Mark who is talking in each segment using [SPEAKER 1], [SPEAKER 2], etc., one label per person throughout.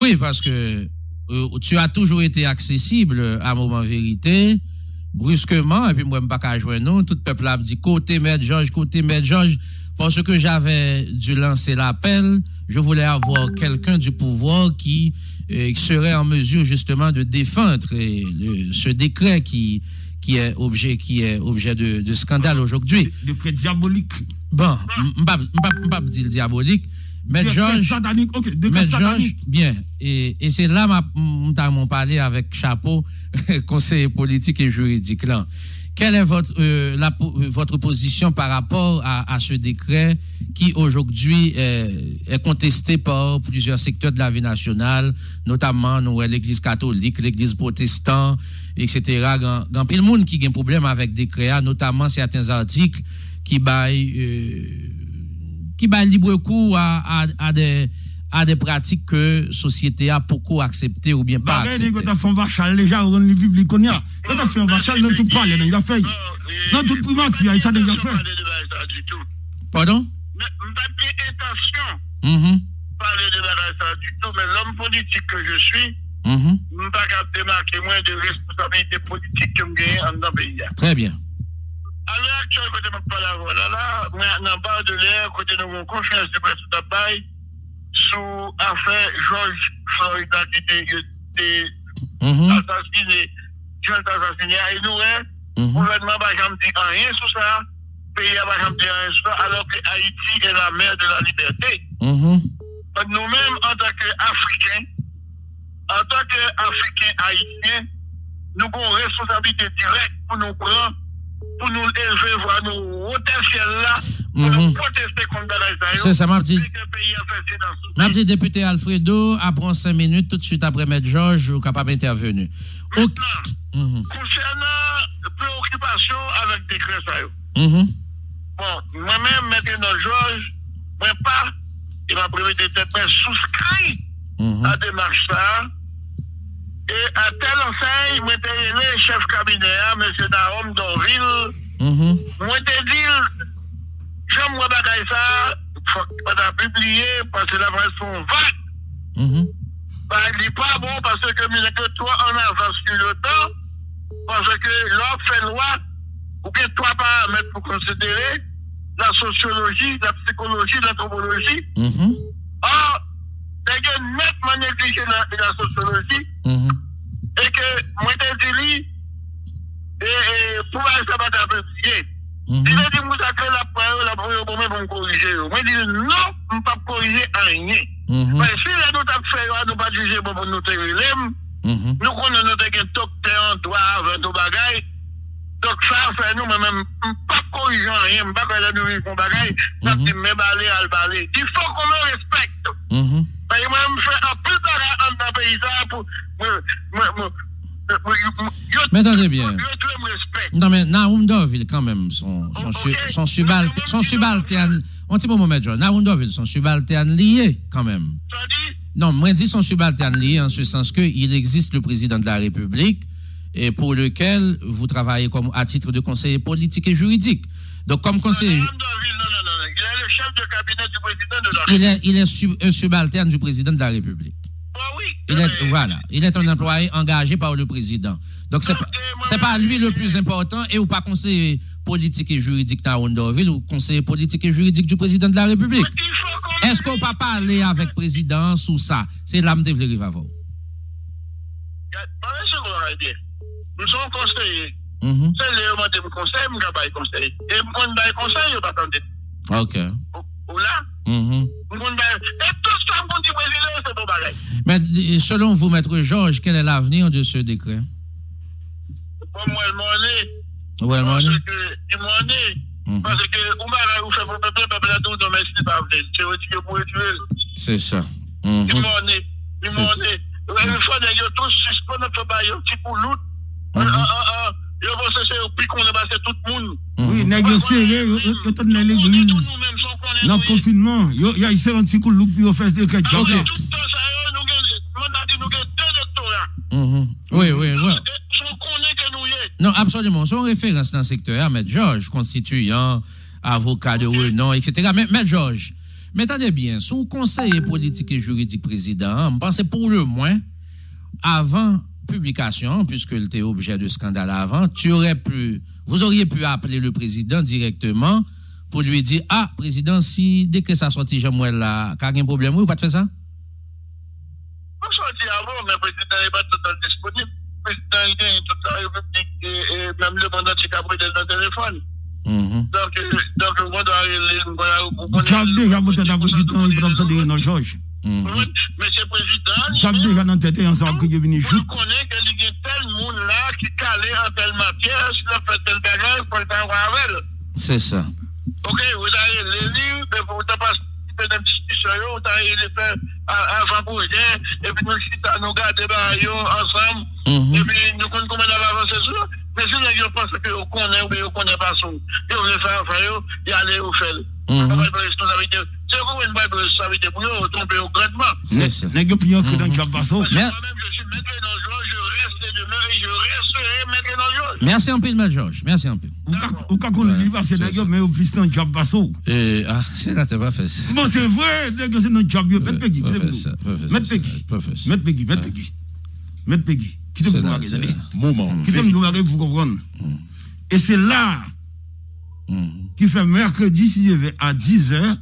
[SPEAKER 1] Oui, parce que tu as toujours été accessible à Moment Vérité, brusquement, et puis moi, je ne peux pas joindre nous. Tout le peuple a dit côté Maître Georges, parce que j'avais dû lancer l'appel, je voulais avoir quelqu'un du pouvoir qui serait en mesure justement de défendre ce décret qui est objet de scandale aujourd'hui.
[SPEAKER 2] Décret diabolique.
[SPEAKER 1] Bon, je pas dire diabolique, mais Georges,
[SPEAKER 2] satanique, OK,
[SPEAKER 1] mais Georges, bien, et c'est là m'ont parlé avec Chapeau, conseiller politique et juridique là. Quelle est votre position par rapport à ce décret qui aujourd'hui est contesté par plusieurs secteurs de la vie nationale, notamment l'Église catholique, l'Église protestante, etc. Dans pile monde qui a un problème avec décret, notamment certains articles qui baillent libre cours à des pratiques que société a beaucoup acceptées ou bien pas acceptées.
[SPEAKER 2] Quand tu as fait un vachal, déjà, on est public, on y a. Quand tu as fait un vachal, non, tout parle, on a fait. Non, tout primature, ça n'a pas fait.
[SPEAKER 1] Pardon?
[SPEAKER 3] Mais pas d'intention parler de ça du tout, mais l'homme politique que je suis, je ne peux pas démarquer moins de responsabilité politique que je gagne dans le pays.
[SPEAKER 1] Très bien.
[SPEAKER 3] À l'heure actuelle, quand je parle là, dans bas de l'air, côté de mon conférence de presse de tabac, sous affaire George Floyd qui était assassiné, et nous, le gouvernement va jamais dire rien sur ça, le pays va jamais dire rien sur ça, alors que Haïti est la mère de la liberté. Nous-mêmes, en tant qu'Africains, haïtiens, nous avons une responsabilité directe pour nous prendre, pour nous élever, voir nous retenir là, pour nous protester contre la
[SPEAKER 1] c'est ça, m'a dit député Alfredo, après 5 minutes, tout de suite après Maître Georges, ou capable d'intervenir.
[SPEAKER 3] Concernant préoccupation avec décret ça. Bon, moi-même, maintenant, Georges, moi pas, il m'a prévu de tête souscrit à démarche ça. Et à telle enseigne, moi t'ai le chef cabinet, M. Naom Dorville, moi t'ai dit, j'aime moi bagaille ça, faut pas publier parce que la presse sont vagues. Bah, il n'est pas bon parce que toi en avance sur le temps, parce que l'ordre fait loi, ou que toi pas mettre pour considérer la sociologie, la psychologie, l'anthropologie. Or, t'as nettement négligé la sociologie, et que moi t'ai dit, et pour ça va t'apprécier. Il a dit, vous avez la parole pour me corriger. Moi, je dis, non, je ne peux pas corriger rien. Mais si nous avons fait, nous ne pas juger pour nous tenir, nous connaissons notre docteur en droit avec nos bagailles. Donc, ça fait nous, même, pas corriger rien, pas que nous vivons bagailles, ça dit, mais balai à le balai. Il faut qu'on me respecte. Mais moi, je fais un peu de bagaille dans le pays pour.
[SPEAKER 1] Mais attendez bien. Non, mais Naoum Dorville, quand même, son subalterne. On dit pour moi, Maître Georges, Naoum Dorville, son subalterne lié, quand même. Non, moi, je dis son subalterne lié en ce sens qu'il existe le président de la République et pour lequel vous travaillez comme à titre de conseiller politique et juridique. Donc, comme conseiller.
[SPEAKER 3] Non, il est le chef de cabinet du président de la République.
[SPEAKER 1] Il est un subalterne du président de la République.
[SPEAKER 3] Oui.
[SPEAKER 1] Il est un employé engagé par le président. Donc, c'est pas lui le plus important et ou pas conseiller politique et juridique Naoum Dorville ou conseiller politique et juridique du président de la République. Est-ce qu'on peut parler avec le président sous ça? C'est là que je veux arriver à vous.
[SPEAKER 3] Nous sommes conseillers. C'est le conseil, nous avons conseil. Et nous avons conseil, nous pas
[SPEAKER 1] OK.
[SPEAKER 3] Là? Et tout ça, mon dit président, c'est bon bagage.
[SPEAKER 1] Mais selon vous, Maître Georges, quel est l'avenir de ce décret?
[SPEAKER 3] Pour moi, il m'en est. Parce que, vous faites pour le peuple, a tout domestique, c'est retiré pour tuer.
[SPEAKER 1] C'est ça.
[SPEAKER 3] Il m'en est. Il faut que tous suspendent notre bail, petit pour l'autre. Il faut que c'est plus qu'on a passé tout le monde.
[SPEAKER 2] Oui, négocier, il y a dans l'église. Dans le confinement, il y a ici un petit coup de loup, il y a fait des cas de job.
[SPEAKER 3] Tout ça, nous avons deux doctorats.
[SPEAKER 1] Oui.
[SPEAKER 3] Que
[SPEAKER 1] non, absolument. Son référence dans le secteur, Maître Georges, constituant, avocat de renom, etc. Mais Maître Georges, Mais attendez bien, sous conseiller politique et juridique président, je pense pour le moins, avant publication, puisque il était objet de scandale avant, vous auriez pu appeler le président directement pour lui dire, président, si dès que ça sortit, j'aimerais là, qu'il y a un problème, vous pas faire ça?
[SPEAKER 3] On sortit avant, mais le président n'est pas totalement disponible. Le président est totalement et même le mandat de Capri dans le téléphone. Donc, on doit aller.
[SPEAKER 2] Tu as déjà voté dans le président, il prend ça de Renaud Georges.
[SPEAKER 3] Monsieur le président,
[SPEAKER 2] tu as déjà dans tête ensemble que je viens
[SPEAKER 3] vous connaissez qu'il y a tel monde là qui calé en telle matière, si on fait tel bagage, il faut le faire avec.
[SPEAKER 1] C'est ça.
[SPEAKER 3] Ok, vous avez les livres, vous avez passé des discussions, vous avez les faire avant pour rien, et puis nous garder ensemble, et puis nous connaissons comment on va avancer sur ça. Mais si nous pensons que vous connaissez ou vous ne connaissez pas ça, vous voulez faire affaire, et aller au faire. C'est une bonne responsabilité pour nous, tromper au grandement.
[SPEAKER 2] C'est ça. N'est-ce pas que dans le job passe?
[SPEAKER 3] Moi-même, je suis maître dans le jour, je reste demain et je resterai maître dans le jour.
[SPEAKER 1] Merci un peu, M. Georges. Merci un peu.
[SPEAKER 2] Ou quand on dit pas, c'est d'accord, mais au plus dans le job passe.
[SPEAKER 1] C'est là, tu vas faire ça.
[SPEAKER 2] Bon, c'est vrai, c'est dans le job. Mettre Peggy. Mettre Peggy. Qui te peut regarder? Moment. Qui te peut regarder pour comprendre? Et c'est là qui fait mercredi, si je vais à 10h,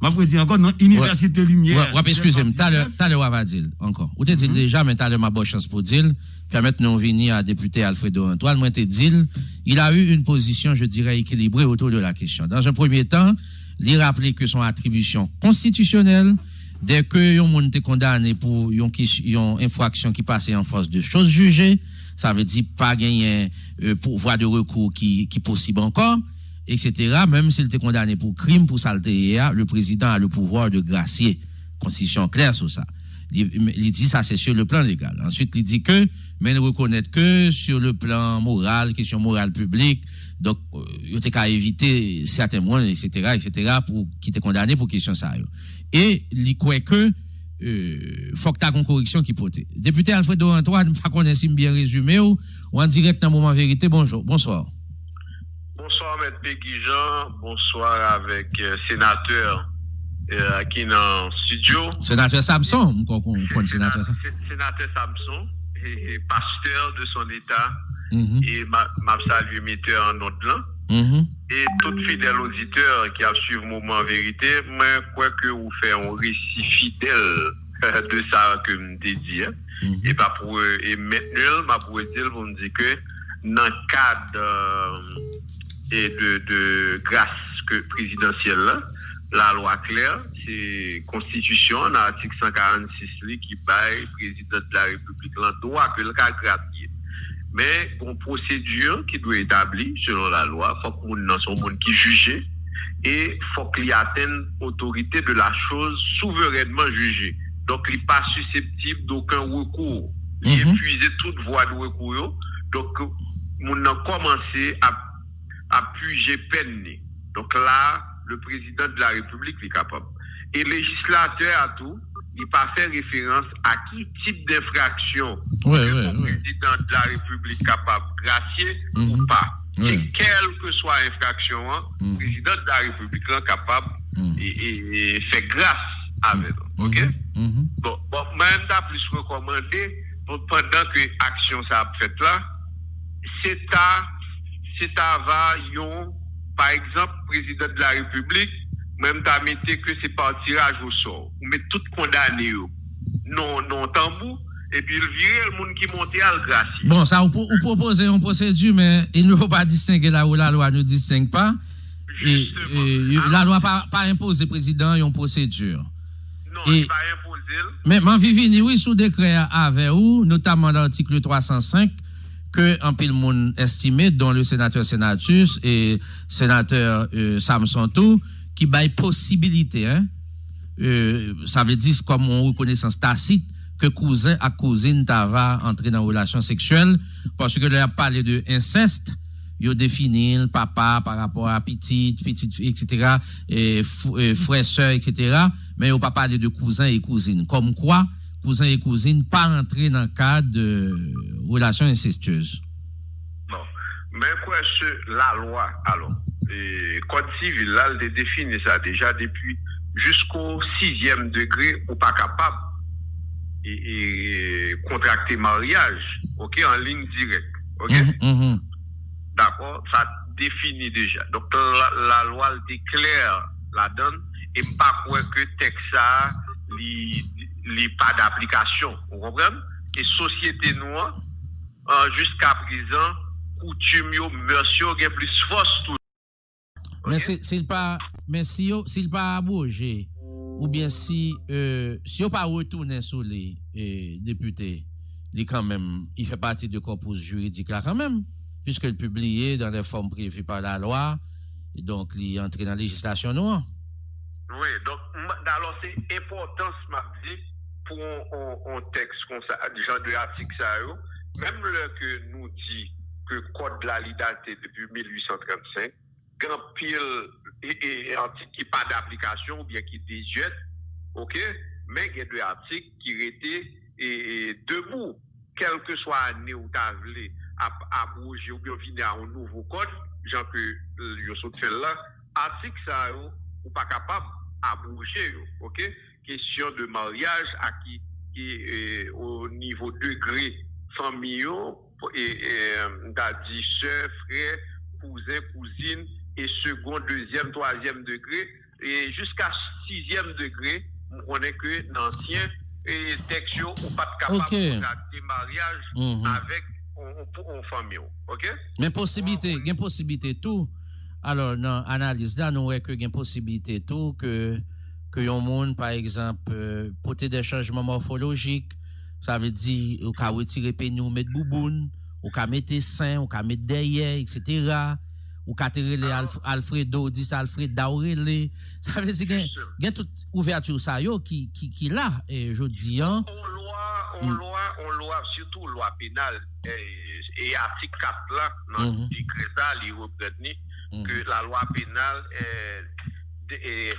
[SPEAKER 2] m'a prédit encore dans l'Université Lumière.
[SPEAKER 1] Ouais, excusez-moi, t'as le va dire encore. Ou t'es dit déjà, mais t'as le ma bonne chance pour dire, permettre nous venir à député Alfredo Antoine, moi t'es dit, il a eu une position, je dirais, équilibrée autour de la question. Dans un premier temps, il rappelait que son attribution constitutionnelle, dès que yon moun te condamné pour yon infraction qui passait en force de choses jugées, ça veut dire pas gagner voie de recours qui possible encore, etc. Même s'il était condamné pour crime, pour saleté, le président a le pouvoir de gracier. Constitution claire sur ça. Il dit ça, c'est sur le plan légal. Ensuite, il dit que, mais il reconnaît que sur le plan moral, question morale publique, donc, il était qu'à éviter certains mois, etc., pour qui était condamné pour question ça. Et, il croit que, faut que tu aies une correction qui peut. Député Alfredo Antoine, pas qu'on ait bien résumé ou en direct dans Moment Vérité. Bonjour, bonsoir.
[SPEAKER 3] Bonsoir, M. Peggy Jean. Bonsoir avec sénateur qui est dans le studio.
[SPEAKER 1] Sénateur Samson, on comprend sénateur Samson.
[SPEAKER 3] Sénateur Samson, et pasteur de son État, et m'a salué metteur en autre là. Et tout fidèle auditeur qui a suivi Moment Vérité, moi, quoi que vous faites un récit fidèle de ça que je t'ai dit. Et pas pour, et maintenant, ma pour dire, vous me dites que dans le cadre de grâce présidentielle là, la loi claire, c'est constitution, dans l'article 146 qui baille président de la République, le droit que le cas gratuit. Mais une procédure qui doit être établie selon la loi, il faut que nous sommes monde qui juge et il faut qu'il atteigne l'autorité de la chose souverainement jugée. Donc, il n'est pas susceptible d'aucun recours. Il épuise toute voie de recours. Donc, nous avons commencé à puiser peine. Donc là, le président de la République est capable. Et le législateur à tout, il n'a pas fait référence à qui type d'infraction le président de la République est capable de gracier ou pas. Et quelle que soit l'infraction, le président de la République est capable et fait grâce avec. OK? Bon, même t'as plus recommandé, pendant que l'action ça a fait là, c'est à par exemple, président de la République, même t'as mis que c'est par tirage au sort. Ou met tout condamné, non tambour, et puis il vire le monde qui monte à le gracier.
[SPEAKER 1] Bon, ça, vous proposez une procédure, mais il ne faut pas distinguer là où la loi ne distingue pas. Et la loi pas imposer président une procédure.
[SPEAKER 3] Non, il pas imposer.
[SPEAKER 1] Mais Vivini, oui, sous décret avec vous, notamment l'article 305, que un pile monde estimé, dont le sénateur Senatus et sénateur Samson tout, qui baille possibilité, ça veut dire comme on reconnaissance tacite que cousin à cousine va entrer dans une relation sexuelle, parce que là, parlé de inceste, il définit le papa par rapport à petite, etc., et frère, soeur, etc., mais il pas parler de cousin et cousine. Comme quoi, cousin et cousine pas entrer dans le cadre de relations incestueuses.
[SPEAKER 3] Bon. Mais quoi, la loi, alors, le code civil, là, il définit ça déjà depuis jusqu'au 6e degré, ou pas capable et contracter mariage, ok, en ligne directe, ok. D'accord, ça définit déjà. Donc la loi le déclare la donne et pas quoi que texte ça li pas d'application, vous comprenez? Et société noire jusqu'à présent coutume yo merci gen plus force tout.
[SPEAKER 1] Mais s'il pas abrogé ou bien si on pas retourner sur les députés, il fait partie du corpus juridique là quand même, puisque le publié dans les formes prévues par la loi, et donc il entre dans la législation noire.
[SPEAKER 3] Oui, donc alors c'est important ce mardi pour un texte comme ça, genre de l'article ça, même le que nous dit que le code de la liberté depuis 1835, grand pile et article qui pas d'application ou bien qui désuète, ok, mais il y a des articles qui étaient debout, quelle que soit l'année où tu as voulu abroger ou bien venir à un nouveau code, genre que je saute là, article ça, ou pas capable abroger, ok, question de mariage à qui au niveau degré familial et t'as dit soeur, frère, cousin, cousine et second, deuxième, troisième degré et jusqu'à 6e degré, on est que l'ancien texte ou pas capable de mariage avec en famille, ok?
[SPEAKER 1] Mais possibilité tout. Alors dans analyse là, nous voyons que il y a possibilité tout que un monde par exemple porter des changements morphologiques, ça veut dire ou ka retirer pénou mettre bouboune, ou ka mettre sein, ou ka mettre derrière, etc. ou ka terele Alfredo, dit Alfred Daurele, ça veut dire qu'il y a toute ouverture ça yo qui là et je dis
[SPEAKER 3] on loi surtout loi pénale et article 4 là dans décret ça il reprend que la loi pénale est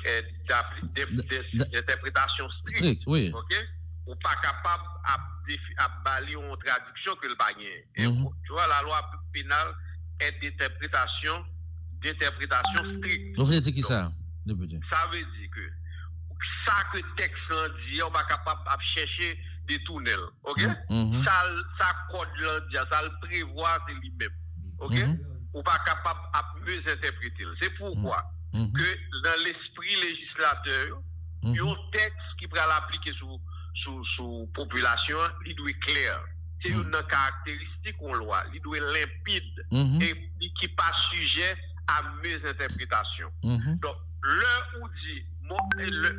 [SPEAKER 3] d'interprétation stricte, oui. OK, ou pas capable à balayer en traduction que le bagné. Tu vois, la loi pénale est d'interprétation stricte.
[SPEAKER 1] Vous voulez dire qui ça?
[SPEAKER 3] Ça veut dire que ça que texte dit, on va capable de chercher des tunnels. OK? Ça code là, ça le prévoit c'est lui-même. OK? Ou pas capable de mieux interpréter. C'est pourquoi que dans l'esprit législateur, il y a un texte qui pourra l'appliquer sur population, il doit être clair. C'est une caractéristique qu'on loi, il doit être limpide et qui n'est pas sujet à mieux interprétation. Donc, l'heure où dit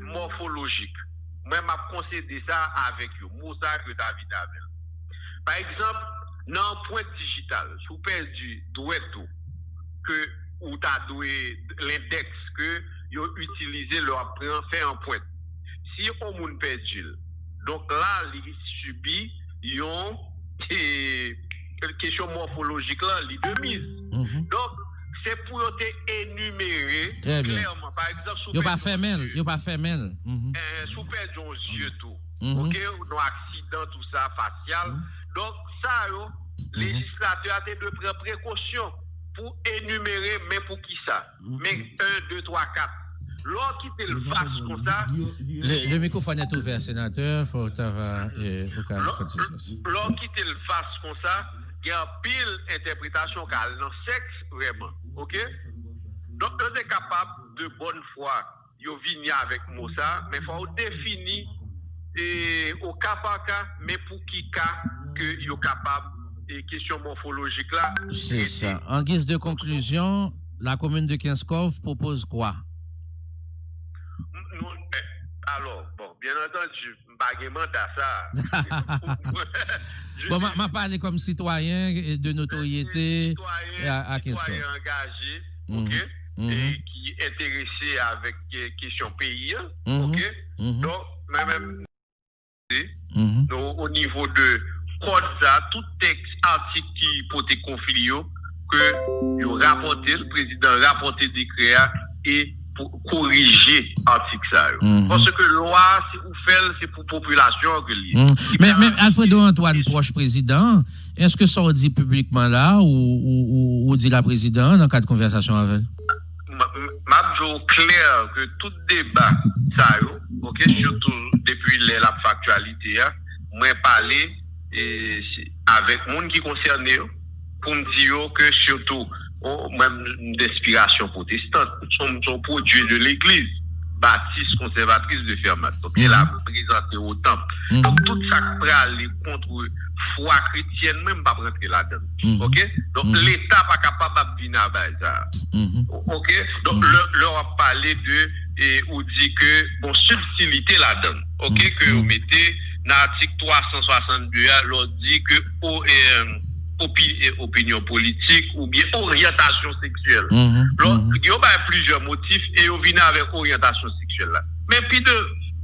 [SPEAKER 3] morphologique, moi, je concédé ça avec vous, Moussa que David Abel. Par exemple, dans un point digital, si vous perdez tout, que ou tu as l'index que vous utilisez, leur fait un point. Si on moun perdu, donc là, il subit une question morphologique là, il de mise. Donc, c'est pour énumérer clairement. Par exemple,
[SPEAKER 1] il n'y a pas fait mail.
[SPEAKER 3] Sous perdu un yeux tout. OK, ou accident, tout ça, facial. Donc, ça, législateur a de prendre précaution pour énumérer, mais pour qui ça? Mais 1, 2, 3, 4. L'on quitte le vaste comme ça.
[SPEAKER 1] Le microphone est ouvert, sénateur. L'on quitte
[SPEAKER 3] le vaste comme ça. Il y a pile interprétation car dans le sexe, vraiment. OK? Donc, on est capable de bonne foi, yo vini avec Moussa, mais il faut définir au cas par cas, mais pour qui cas que yo capable et question morphologique là.
[SPEAKER 1] C'est ça. En guise de conclusion, la commune de Kinskov propose quoi?
[SPEAKER 3] Alors, bon, bien entendu, bagement à ça.
[SPEAKER 1] Bon, m'a parlé comme citoyen de notoriété à Kinskov.
[SPEAKER 3] Citoyen engagé, OK? Et qui est intéressé avec question pays, OK? Donc, même au niveau de code ça, tout texte article qui peut être confié que vous rapportez, le président rapporté décret et pour corriger l'article ça. Parce que loi, si vous faites, c'est pour population que
[SPEAKER 1] mais Alfredo Antoine, proche président, est-ce que ça dit publiquement là ou dit la présidente dans le cadre de conversation avec elle?
[SPEAKER 3] toujours clair que tout débat, ça, ok, surtout depuis la factualité, moi parler avec les gens qui concernent pour me dire que surtout, même d'inspiration protestante, sont produits de l'église, baptiste conservatrice de Fermat. Donc, elle a présenté au temple. Donc, tout ça qui contre foi chrétienne, même pas rentrer là-dedans. Ok? Donc, l'État n'est pas capable de venir à ça. Ok? Donc, leur a parlé de, ou dit que, bon, subtilité là-dedans. Ok? Que vous mettez, dans l'article 362, leur dit que, opinion politique ou bien orientation sexuelle. Il y a plusieurs motifs et on vient avec orientation sexuelle là. Mais puis le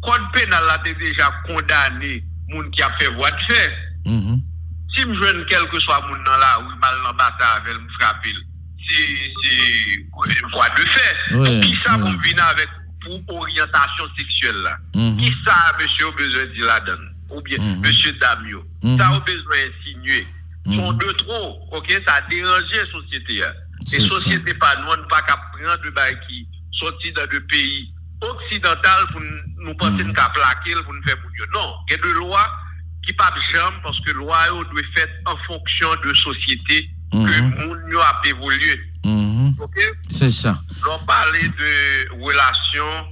[SPEAKER 3] code pénal là déjà condamné moun qui a fait voie de fait. Si me joigne quel que soit moun dans là ou mal dans bataille avec me frapper. C'est voie de fait. Donc qui ça pour venir avec pour orientation sexuelle là. Qui ça monsieur besoin de la donne ou bien monsieur Damio. Ça a besoin d'insinuer. Sont de trop, ok, ça a dérangé la société. Et la société pas nous pas qu'à prendre de bail qui sorti dans le pays occidental pour nous penser qu'à plaquer pour nous faire bouillon. Non, il y a des lois qui pas jamais parce que loi doit faire en fonction de société que nous a évolué. Ok?
[SPEAKER 1] C'est ça.
[SPEAKER 3] On parlait de relations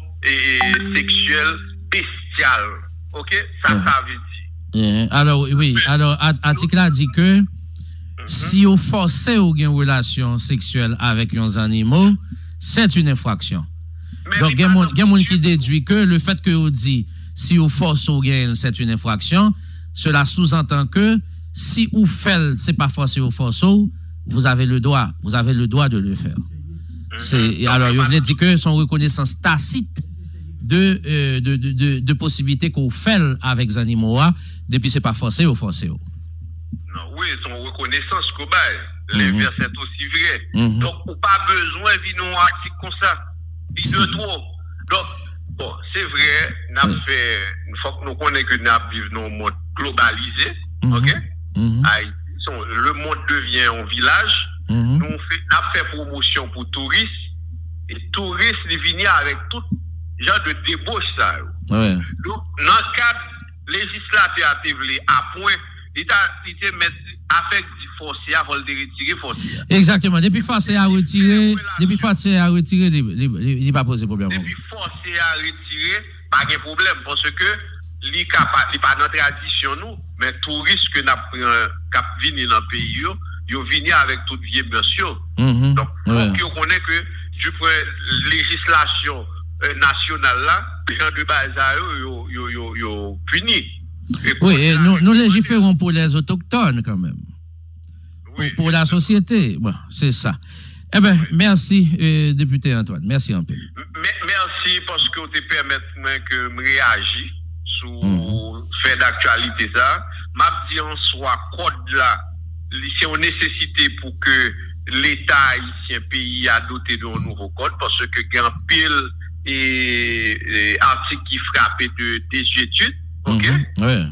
[SPEAKER 3] sexuelles bestiales. Ok? Ça veut dire.
[SPEAKER 1] Alors, oui, alors, l'article a dit que si vous forcez ou une relation sexuelle avec les animaux, c'est une infraction. Donc, il y a des gens qui déduit que le fait que vous dites si vous forcez ou c'est une infraction, cela sous-entend que si vous faites, c'est pas forcé ou forcé, vous avez le droit de le faire. Alors, il veut dire que son reconnaissance tacite de possibilités qu'on fait avec les animaux, depuis c'est pas forcé ou forcé.
[SPEAKER 3] Non, oui, son reconnaissance qu'on bail, les versets aussi vrai. Donc, on pas besoin de nous article comme ça. Il de trop. Donc, bon, c'est vrai, une fois que nous connaissons que nous vivons dans un monde globalisé, ok? Le monde devient un village. Nous avons fait promotion pour touristes. Et touristes, ils viennent avec tout genre de débauche ça. Donc, dans le cadre législatif à point, l'État met avec du forcé avant de retirer forcé.
[SPEAKER 1] Exactement. Depuis forcé à retirer, il n'est pas posé problème.
[SPEAKER 3] Depuis forcé à retirer, pas de problème parce que il n'est pas dans la tradition nous, mais touristes que nous viennent dans le pays, ils viennent avec toute vieille version. Donc, on connaît que du point législation nationale là, les gens de bazar yo puni.
[SPEAKER 1] Oui, et nous légiférons pour les autochtones quand même. Oui, pour la société. Bon, c'est ça. Eh bien, merci, député Antoine. Merci un peu.
[SPEAKER 3] Merci parce que vous te permettez que je réagisse sur fait d'actualité ça. M'a dit en soi code là, c'est une nécessité pour que l'État haïtien pays a doté d'un nouveau code parce que grand pile et article qui frappait de désuétude, ok?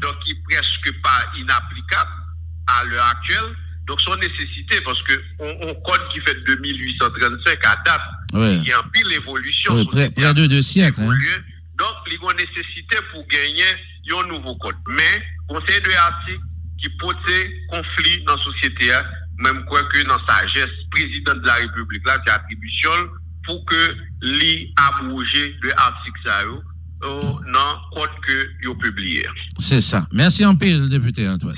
[SPEAKER 3] Donc qui est presque pas inapplicable à l'heure actuelle. Donc son nécessité parce que on code qui fait de 1835 à date, il y a un pile évolution.
[SPEAKER 1] Près de 2 siècles.
[SPEAKER 3] Donc il y a une nécessité pour gagner un nouveau code. Mais conseil de article qui pose conflit dans la société, même quoi que dans sa sagesse, président de la République là, c'est attribution pour que li abroger le article ça dans code que yo publié.
[SPEAKER 1] C'est ça. Merci en pile, député Antoine.